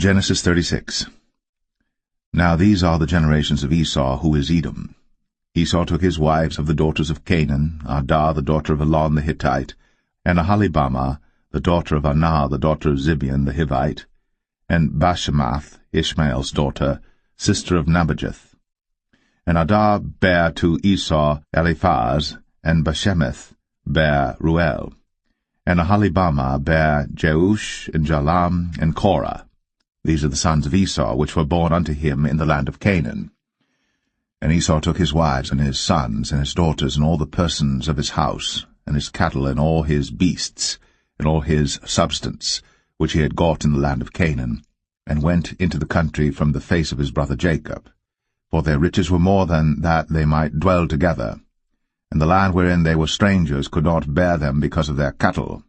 Genesis 36. Now these are the generations of Esau, who is Edom. Esau took his wives of the daughters of Canaan, Adah the daughter of Elon the Hittite, and Aholibamah the daughter of Anah the daughter of Zibeon the Hivite, and Bashemath, Ishmael's daughter, sister of Nebajoth. And Adah bare to Esau Eliphaz, and Bashemath bare Reuel. And Aholibamah bare Jeush, and Jalam, and Korah. These are the sons of Esau, which were born unto him in the land of Canaan. And Esau took his wives, and his sons, and his daughters, and all the persons of his house, and his cattle, and all his beasts, and all his substance, which he had got in the land of Canaan, and went into the country from the face of his brother Jacob. For their riches were more than that they might dwell together, and the land wherein they were strangers could not bear them because of their cattle.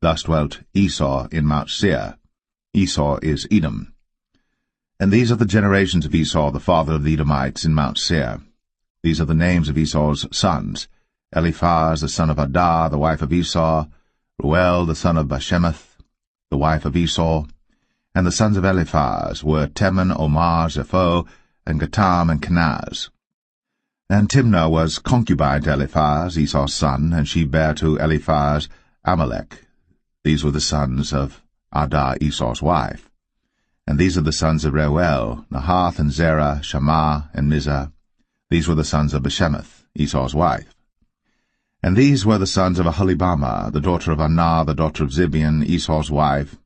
Thus dwelt Esau in Mount Seir. Esau is Edom. And these are the generations of Esau, the father of the Edomites, in Mount Seir. These are the names of Esau's sons: Eliphaz the son of Adah, the wife of Esau; Reuel the son of Bashemath, the wife of Esau. And the sons of Eliphaz were Teman, Omar, Zepho, and Gatam, and Kenaz. And Timnah was concubine to Eliphaz, Esau's son, and she bare to Eliphaz Amalek. These were the sons of Adah, Esau's wife. And these are the sons of Reuel, Nahath, and Zerah, Shammah, and Mizah. These were the sons of Bashemath, Esau's wife. And these were the sons of Aholibamah, the daughter of Anah, the daughter of Zibeon, Esau's wife.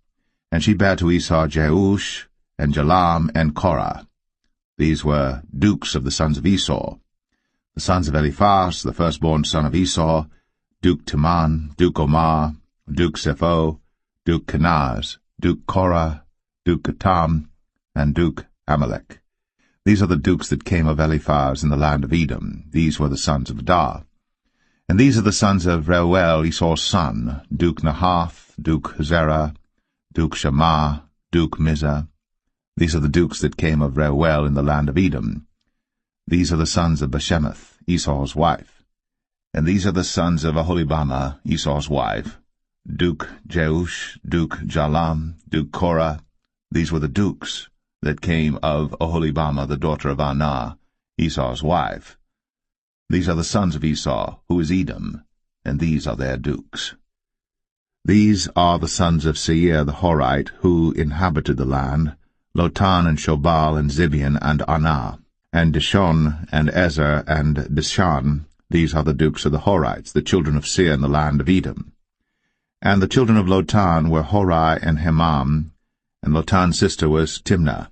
And she bare to Esau Jeush, and Jalam, and Korah. These were dukes of the sons of Esau. The sons of Eliphaz, the firstborn son of Esau: Duke Teman, Duke Omar, Duke Zepho, Duke Kenaz, Duke Korah, Duke Gatam, and Duke Amalek. These are the dukes that came of Eliphaz in the land of Edom. These were the sons of Adah. And these are the sons of Reuel, Esau's son: Duke Nahath, Duke Zerah, Duke Shammah, Duke Mizah. These are the dukes that came of Reuel in the land of Edom. These are the sons of Bashemath, Esau's wife. And these are the sons of Aholibamah, Esau's wife: Duke Jeush, Duke Jalam, Duke Korah. These were the dukes that came of Aholibamah, the daughter of Anah, Esau's wife. These are the sons of Esau, who is Edom, and these are their dukes. These are the sons of Seir the Horite, who inhabited the land: Lotan, and Shobal, and Zibeon, and Anah, and Dishon, and Ezer, and Dishan. These are the dukes of the Horites, the children of Seir in the land of Edom. And the children of Lotan were Hori and Hemam, and Lotan's sister was Timnah.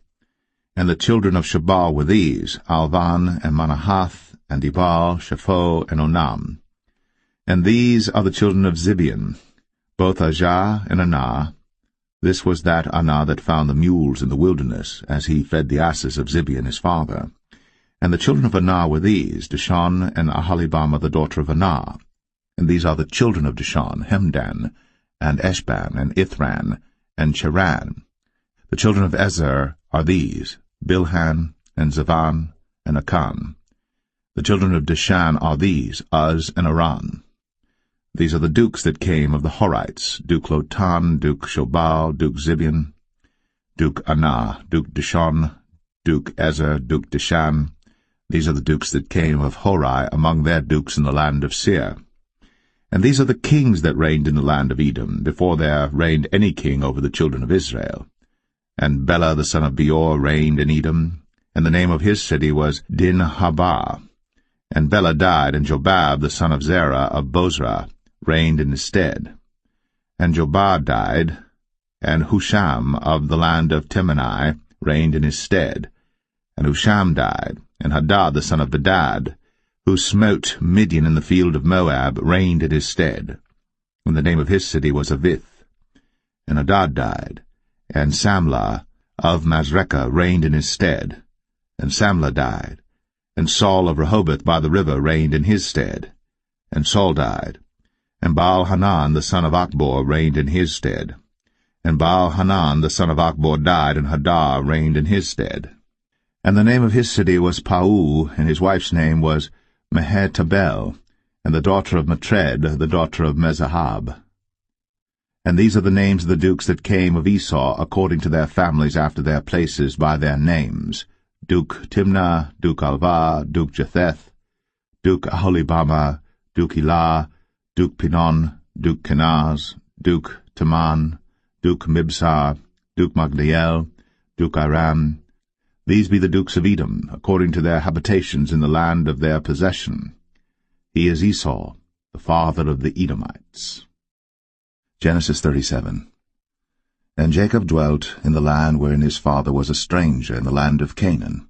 And the children of Shobal were these: Alvan, and Manahath, and Ebal, Shepho, and Onam. And these are the children of Zibeon, both Ajah and Anah. This was that Anah that found the mules in the wilderness, as he fed the asses of Zibeon his father. And the children of Anah were these: Dishon, and Aholibamah the daughter of Anah. And these are the children of Dishon: Hemdan, and Eshban, and Ithran, and Cheran. The children of Ezer are these: Bilhan, and Zavan, and Akan. The children of Dishan are these: Uz and Aran. These are the dukes that came of the Horites: Duke Lotan, Duke Shobal, Duke Zibeon, Duke Anah, Duke Dishon, Duke Ezer, Duke Dishan. These are the dukes that came of Hori among their dukes in the land of Seir. And these are the kings that reigned in the land of Edom, before there reigned any king over the children of Israel. And Bela the son of Beor reigned in Edom, and the name of his city was Dinhabah. And Bela died, and Jobab the son of Zerah of Bozrah reigned in his stead. And Jobab died, and Husham of the land of Temani reigned in his stead. And Husham died, and Hadad the son of Bedad, who smote Midian in the field of Moab, reigned in his stead. And the name of his city was Avith. And Hadad died, and Samlah of Masrekah reigned in his stead. And Samlah died, and Saul of Rehoboth by the river reigned in his stead. And Saul died, and Baal-Hanan the son of Achbor reigned in his stead. And Baal-Hanan the son of Achbor died, and Hadad reigned in his stead. And the name of his city was Pau, and his wife's name was Mehetabel, and the daughter of Matred, the daughter of Mezahab. And these are the names of the dukes that came of Esau according to their families after their places by their names: Duke Timnah, Duke Alvah, Duke Jetheth, Duke Aholibamah, Duke Elah, Duke Pinon, Duke Kenaz, Duke Taman, Duke Mibsar, Duke Magdiel, Duke Aram. These be the dukes of Edom, according to their habitations in the land of their possession. He is Esau, the father of the Edomites. Genesis 37. And Jacob dwelt in the land wherein his father was a stranger, in the land of Canaan.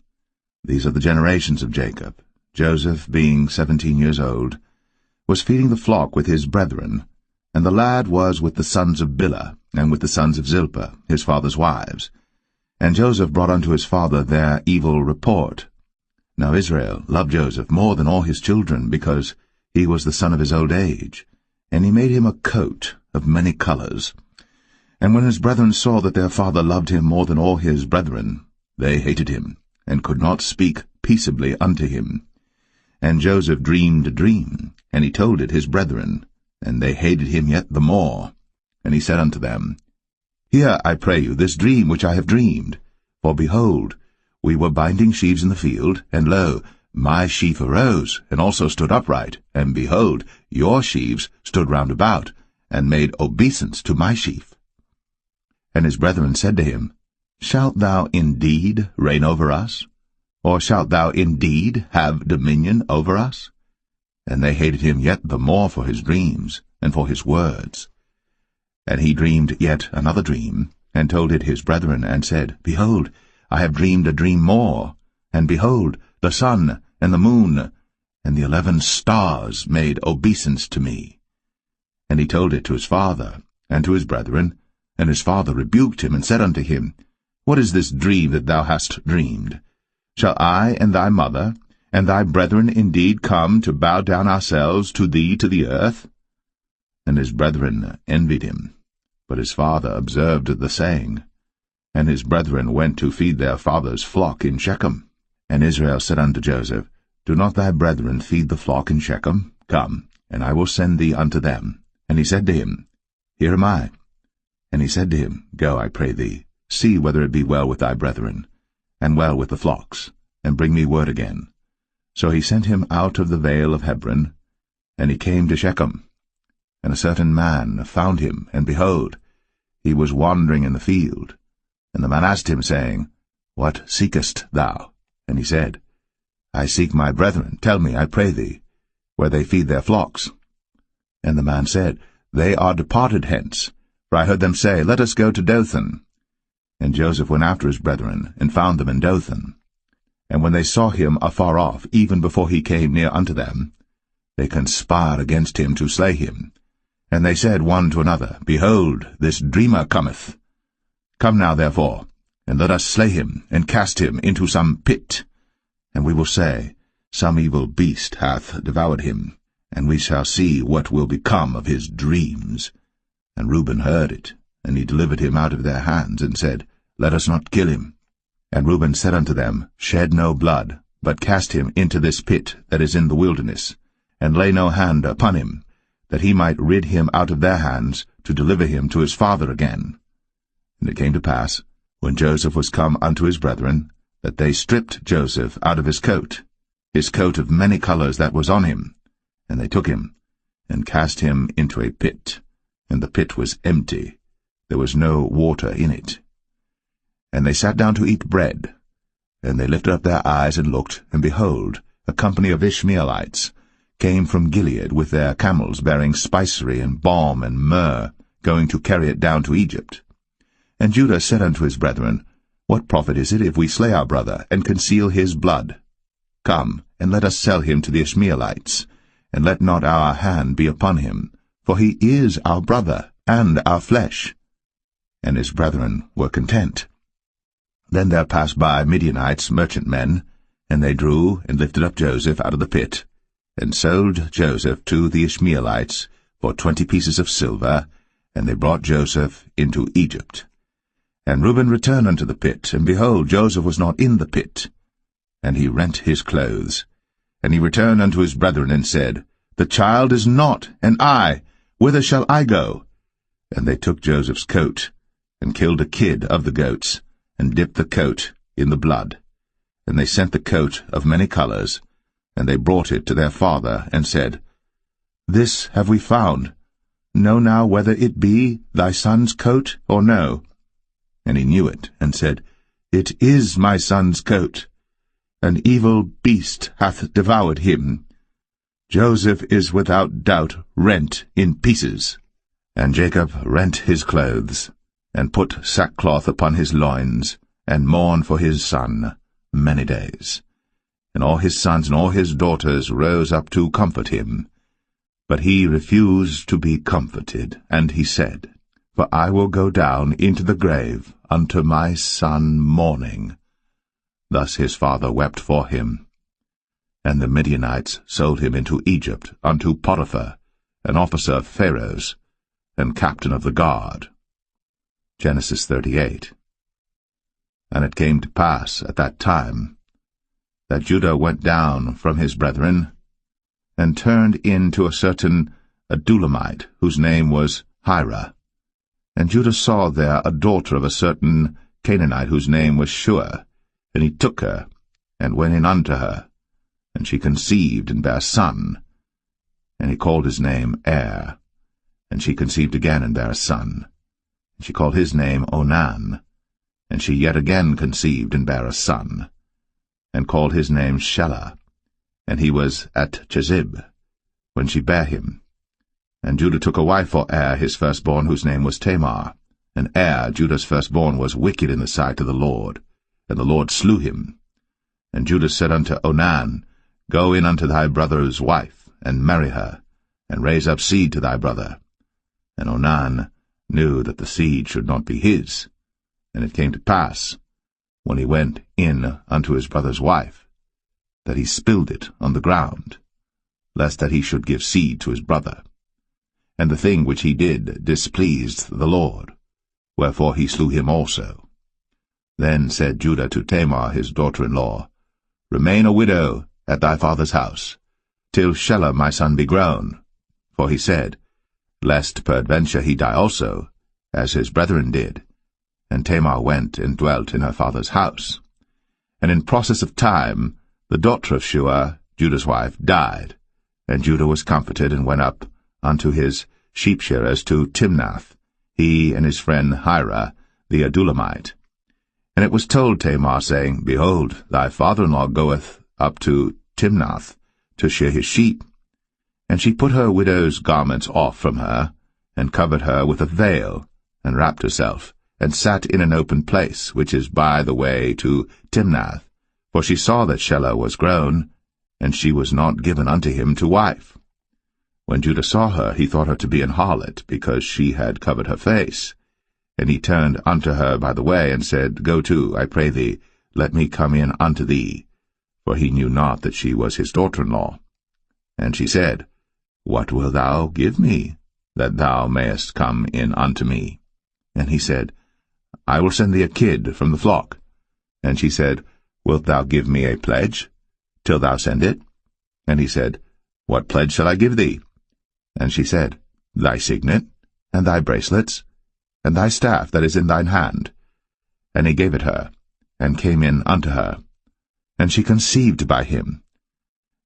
These are the generations of Jacob. Joseph, being 17 years old, was feeding the flock with his brethren, and the lad was with the sons of Bilhah, and with the sons of Zilpah, his father's wives. And Joseph brought unto his father their evil report. Now Israel loved Joseph more than all his children, because he was the son of his old age, and he made him a coat of many colors. And when his brethren saw that their father loved him more than all his brethren, they hated him, and could not speak peaceably unto him. And Joseph dreamed a dream, and he told it his brethren, and they hated him yet the more. And he said unto them, Hear, I pray you, this dream which I have dreamed. For behold, we were binding sheaves in the field, and lo, my sheaf arose, and also stood upright, and behold, your sheaves stood round about, and made obeisance to my sheaf. And his brethren said to him, Shalt thou indeed reign over us? Or shalt thou indeed have dominion over us? And they hated him yet the more for his dreams, and for his words. And he dreamed yet another dream, and told it his brethren, and said, Behold, I have dreamed a dream more, and behold, the sun, and the moon, and the 11 stars made obeisance to me. And he told it to his father, and to his brethren, and his father rebuked him, and said unto him, What is this dream that thou hast dreamed? Shall I and thy mother, and thy brethren indeed come to bow down ourselves to thee to the earth? And his brethren envied him. But his father observed the saying. And his brethren went to feed their father's flock in Shechem. And Israel said unto Joseph, Do not thy brethren feed the flock in Shechem? Come, and I will send thee unto them. And he said to him, Here am I. And he said to him, Go, I pray thee, see whether it be well with thy brethren, and well with the flocks, and bring me word again. So he sent him out of the vale of Hebron, and he came to Shechem. And a certain man found him, and behold, he was wandering in the field. And the man asked him, saying, What seekest thou? And he said, I seek my brethren. Tell me, I pray thee, where they feed their flocks. And the man said, They are departed hence, for I heard them say, Let us go to Dothan. And Joseph went after his brethren, and found them in Dothan. And when they saw him afar off, even before he came near unto them, they conspired against him to slay him. And they said one to another, Behold, this dreamer cometh. Come now, therefore, and let us slay him, and cast him into some pit. And we will say, Some evil beast hath devoured him, and we shall see what will become of his dreams. And Reuben heard it, and he delivered him out of their hands, and said, Let us not kill him. And Reuben said unto them, Shed no blood, but cast him into this pit that is in the wilderness, and lay no hand upon him, that he might rid him out of their hands, to deliver him to his father again. And it came to pass, when Joseph was come unto his brethren, that they stripped Joseph out of his coat of many colors that was on him, and they took him, and cast him into a pit. And the pit was empty, there was no water in it. And they sat down to eat bread. And they lifted up their eyes and looked, and behold, a company of Ishmaelites came from Gilead with their camels bearing spicery and balm and myrrh, going to carry it down to Egypt. And Judah said unto his brethren, What profit is it if we slay our brother, and conceal his blood? Come, and let us sell him to the Ishmaelites, and let not our hand be upon him, for he is our brother, and our flesh. And his brethren were content. Then there passed by Midianites, merchantmen, and they drew and lifted up Joseph out of the pit, and sold Joseph to the Ishmaelites for 20 pieces of silver, and they brought Joseph into Egypt. And Reuben returned unto the pit, and behold, Joseph was not in the pit. And he rent his clothes. And he returned unto his brethren, and said, The child is not, and I, whither shall I go? And they took Joseph's coat, and killed a kid of the goats, and dipped the coat in the blood. And they sent the coat of many colors, and they brought it to their father, and said, This have we found. Know now whether it be thy son's coat or no. And he knew it, and said, It is my son's coat. An evil beast hath devoured him. Joseph is without doubt rent in pieces. And Jacob rent his clothes, and put sackcloth upon his loins, and mourned for his son many days. And all his sons and all his daughters rose up to comfort him. But he refused to be comforted, and he said, For I will go down into the grave unto my son mourning. Thus his father wept for him. And the Midianites sold him into Egypt unto Potiphar, an officer of Pharaoh's, and captain of the guard. Genesis 38. And it came to pass at that time that Judah went down from his brethren, and turned in to a certain Adulamite, whose name was Hira. And Judah saw there a daughter of a certain Canaanite, whose name was Shua. And he took her, and went in unto her, and she conceived and bare a son. And he called his name Er. And she conceived again and bare a son. And she called his name Onan. And she yet again conceived and bare a son, and called his name Shelah. And he was at Chezib, when she bare him. And Judah took a wife for Er his firstborn, whose name was Tamar. And Er, Judah's firstborn, was wicked in the sight of the Lord, and the Lord slew him. And Judah said unto Onan, Go in unto thy brother's wife, and marry her, and raise up seed to thy brother. And Onan knew that the seed should not be his. And it came to pass, when he went in unto his brother's wife, that he spilled it on the ground, lest that he should give seed to his brother. And the thing which he did displeased the Lord, wherefore he slew him also. Then said Judah to Tamar his daughter-in-law, Remain a widow at thy father's house, till Shelah my son be grown. For he said, Lest peradventure he die also, as his brethren did. And Tamar went and dwelt in her father's house. And in process of time the daughter of Shua, Judah's wife, died. And Judah was comforted, and went up unto his sheep-shearers to Timnath, he and his friend Hira the Adulamite. And it was told Tamar, saying, Behold, thy father-in-law goeth up to Timnath to shear his sheep. And she put her widow's garments off from her, and covered her with a veil, and wrapped herself, and sat in an open place, which is by the way to Timnath. For she saw that Shelah was grown, and she was not given unto him to wife. When Judah saw her, he thought her to be an harlot, because she had covered her face. And he turned unto her by the way, and said, Go to, I pray thee, let me come in unto thee. For he knew not that she was his daughter-in-law. And she said, What wilt thou give me, that thou mayest come in unto me? And he said, I will send thee a kid from the flock. And she said, Wilt thou give me a pledge, till thou send it? And he said, What pledge shall I give thee? And she said, Thy signet, and thy bracelets, and thy staff that is in thine hand. And he gave it her, and came in unto her. And she conceived by him.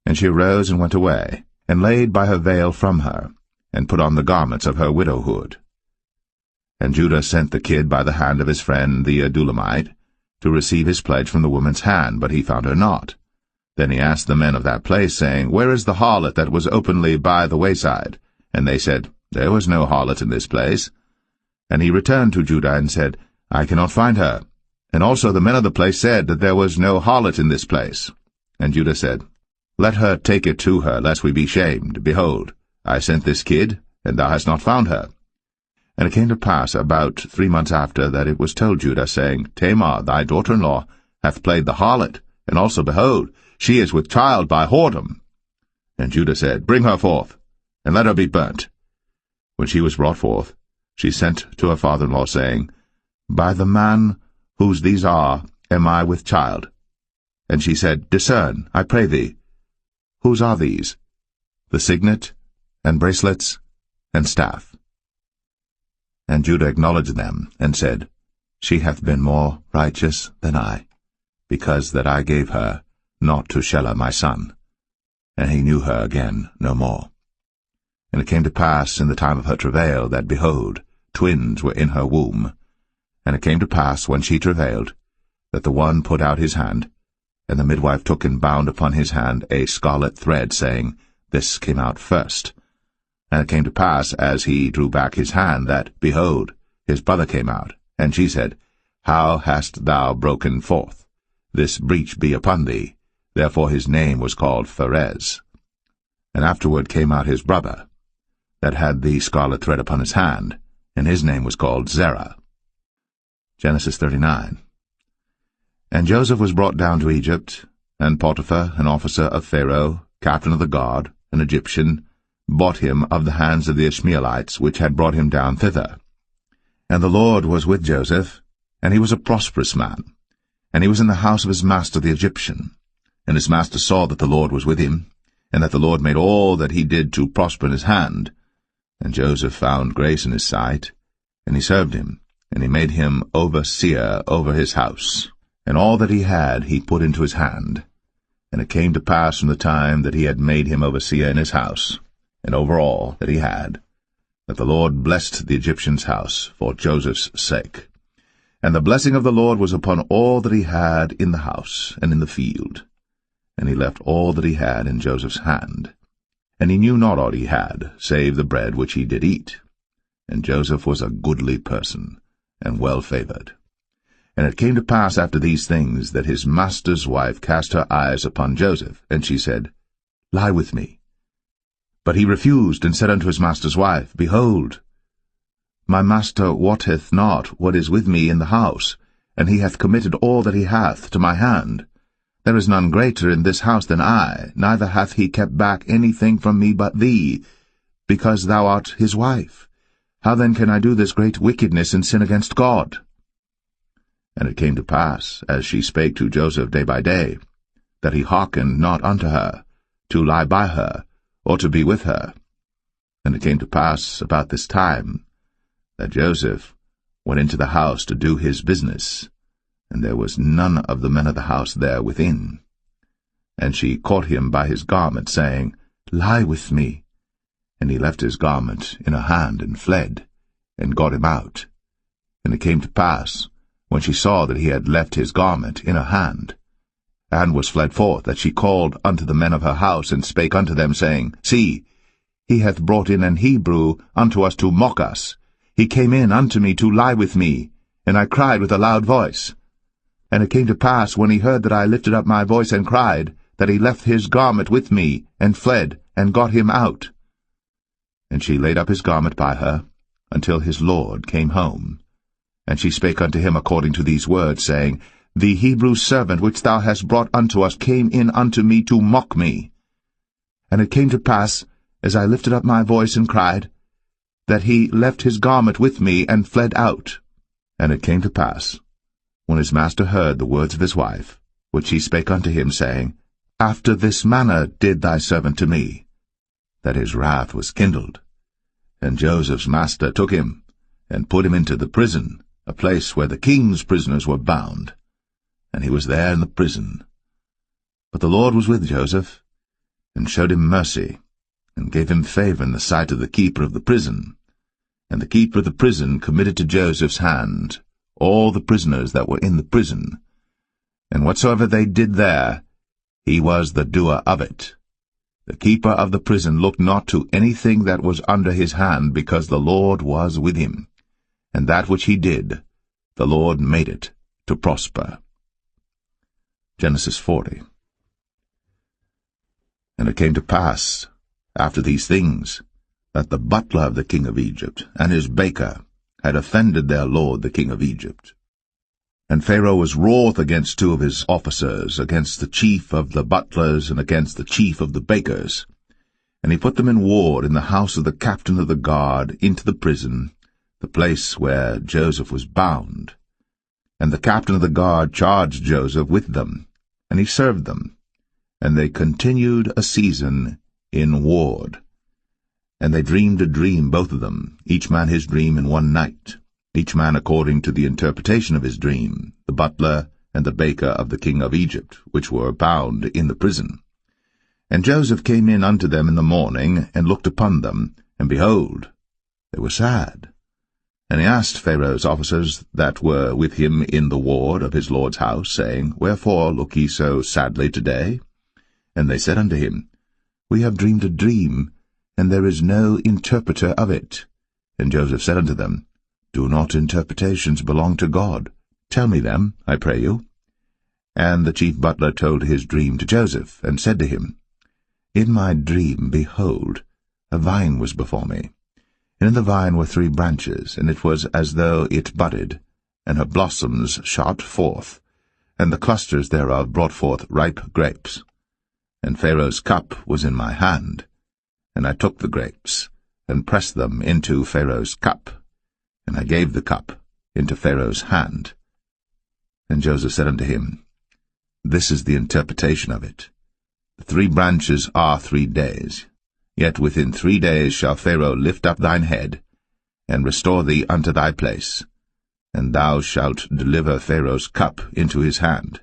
And she arose and went away, and laid by her veil from her, and put on the garments of her widowhood. And Judah sent the kid by the hand of his friend the Adulamite, to receive his pledge from the woman's hand, but he found her not. Then he asked the men of that place, saying, Where is the harlot that was openly by the wayside? And they said, There was no harlot in this place. And he returned to Judah, and said, I cannot find her. And also the men of the place said that there was no harlot in this place. And Judah said, Let her take it to her, lest we be shamed. Behold, I sent this kid, and thou hast not found her. And it came to pass about 3 months after that it was told Judah, saying, Tamar, thy daughter-in-law, hath played the harlot, and also, behold, she is with child by whoredom. And Judah said, Bring her forth, and let her be burnt. When she was brought forth, she sent to her father-in-law, saying, By the man whose these are am I with child. And she said, Discern, I pray thee. Whose are these? The signet, and bracelets, and staff. And Judah acknowledged them, and said, She hath been more righteous than I, because that I gave her not to Shelah my son. And he knew her again no more. And it came to pass in the time of her travail, that, behold, twins were in her womb. And it came to pass, when she travailed, that the one put out his hand, and the midwife took and bound upon his hand a scarlet thread, saying, This came out first. And it came to pass, as he drew back his hand, that, behold, his brother came out. And she said, How hast thou broken forth? This breach be upon thee. Therefore his name was called Pharez. And afterward came out his brother, that had the scarlet thread upon his hand, and his name was called Zerah. Genesis 39. And Joseph was brought down to Egypt, and Potiphar, an officer of Pharaoh, captain of the guard, an Egyptian, bought him of the hands of the Ishmaelites, which had brought him down thither. And the Lord was with Joseph, and he was a prosperous man, and he was in the house of his master the Egyptian. And his master saw that the Lord was with him, and that the Lord made all that he did to prosper in his hand. And Joseph found grace in his sight, and he served him, and he made him overseer over his house. And all that he had he put into his hand. And it came to pass from the time that he had made him overseer in his house, and over all that he had, that the Lord blessed the Egyptian's house for Joseph's sake. And the blessing of the Lord was upon all that he had in the house and in the field. And he left all that he had in Joseph's hand. And he knew not aught he had, save the bread which he did eat. And Joseph was a goodly person, and well-favored. And it came to pass after these things, that his master's wife cast her eyes upon Joseph, and she said, Lie with me. But he refused, and said unto his master's wife, Behold, my master wotteth not what is with me in the house, and he hath committed all that he hath to my hand. There is none greater in this house than I, neither hath he kept back anything from me but thee, because thou art his wife. How then can I do this great wickedness and sin against God? And it came to pass, as she spake to Joseph day by day, that he hearkened not unto her, to lie by her, or to be with her. And it came to pass about this time, that Joseph went into the house to do his business, and there was none of the men of the house there within. And she caught him by his garment, saying, Lie with me. And he left his garment in her hand, and fled, and got him out. And it came to pass, when she saw that he had left his garment in her hand, and was fled forth, that she called unto the men of her house, and spake unto them, saying, See, he hath brought in an Hebrew unto us to mock us. He came in unto me to lie with me, and I cried with a loud voice. And it came to pass, when he heard that I lifted up my voice and cried, that he left his garment with me, and fled, and got him out. And she laid up his garment by her, until his lord came home. And she spake unto him according to these words, saying, The Hebrew servant which thou hast brought unto us came in unto me to mock me. And it came to pass, as I lifted up my voice and cried, that he left his garment with me, and fled out. And it came to pass, when his master heard the words of his wife, which she spake unto him, saying, After this manner did thy servant to me, that his wrath was kindled. And Joseph's master took him, and put him into the prison, a place where the king's prisoners were bound. And he was there in the prison. But the Lord was with Joseph, and showed him mercy, and gave him favor in the sight of the keeper of the prison. And the keeper of the prison committed to Joseph's hand all the prisoners that were in the prison. And whatsoever they did there, he was the doer of it. The keeper of the prison looked not to anything that was under his hand, because the Lord was with him. And that which he did, the Lord made it to prosper. Genesis 40. And it came to pass, after these things, that the butler of the king of Egypt and his baker had offended their lord the king of Egypt. And Pharaoh was wroth against two of his officers, against the chief of the butlers and against the chief of the bakers. And he put them in ward in the house of the captain of the guard into the prison, the place where Joseph was bound. And the captain of the guard charged Joseph with them, and he served them. And they continued a season in ward. And they dreamed a dream, both of them, each man his dream in one night, each man according to the interpretation of his dream, the butler and the baker of the king of Egypt, which were bound in the prison. And Joseph came in unto them in the morning, and looked upon them, and behold, they were sad. And he asked Pharaoh's officers that were with him in the ward of his lord's house, saying, Wherefore look ye so sadly today? And they said unto him, We have dreamed a dream, and there is no interpreter of it. And Joseph said unto them, Do not interpretations belong to God? Tell me them, I pray you. And the chief butler told his dream to Joseph, and said to him, In my dream, behold, a vine was before me. And in the vine were 3 branches, and it was as though it budded, and her blossoms shot forth, and the clusters thereof brought forth ripe grapes. And Pharaoh's cup was in my hand, and I took the grapes, and pressed them into Pharaoh's cup, and I gave the cup into Pharaoh's hand. And Joseph said unto him, This is the interpretation of it. The 3 branches are 3 days. Yet within 3 days shall Pharaoh lift up thine head, and restore thee unto thy place, and thou shalt deliver Pharaoh's cup into his hand,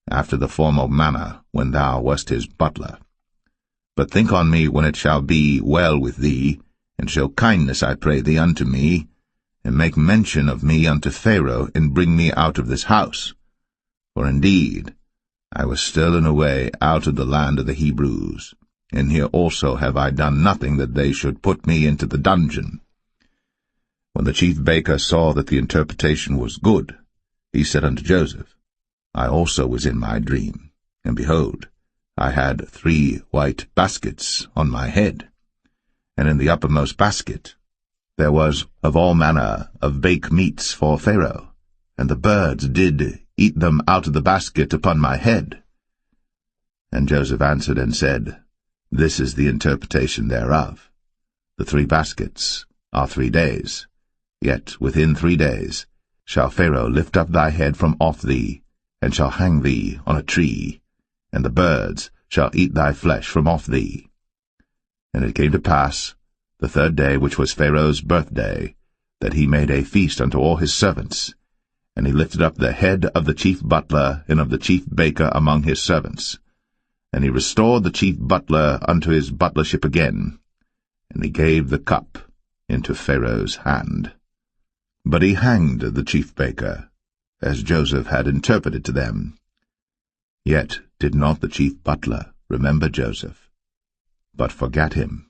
after the former manner when thou wast his butler. But think on me when it shall be well with thee, and show kindness, I pray thee, unto me, and make mention of me unto Pharaoh, and bring me out of this house. For indeed I was stolen away out of the land of the Hebrews, and here also have I done nothing that they should put me into the dungeon. When the chief baker saw that the interpretation was good, he said unto Joseph, I also was in my dream, and behold, I had 3 white baskets on my head, and in the uppermost basket there was of all manner of bake meats for Pharaoh, and the birds did eat them out of the basket upon my head. And Joseph answered and said, This is the interpretation thereof. The 3 baskets are 3 days. Yet within 3 days shall Pharaoh lift up thy head from off thee, and shall hang thee on a tree, and the birds shall eat thy flesh from off thee. And it came to pass, the 3rd day, which was Pharaoh's birthday, that he made a feast unto all his servants, and he lifted up the head of the chief butler and of the chief baker among his servants. And he restored the chief butler unto his butlership again, and he gave the cup into Pharaoh's hand. But he hanged the chief baker, as Joseph had interpreted to them. Yet did not the chief butler remember Joseph, but forgat him.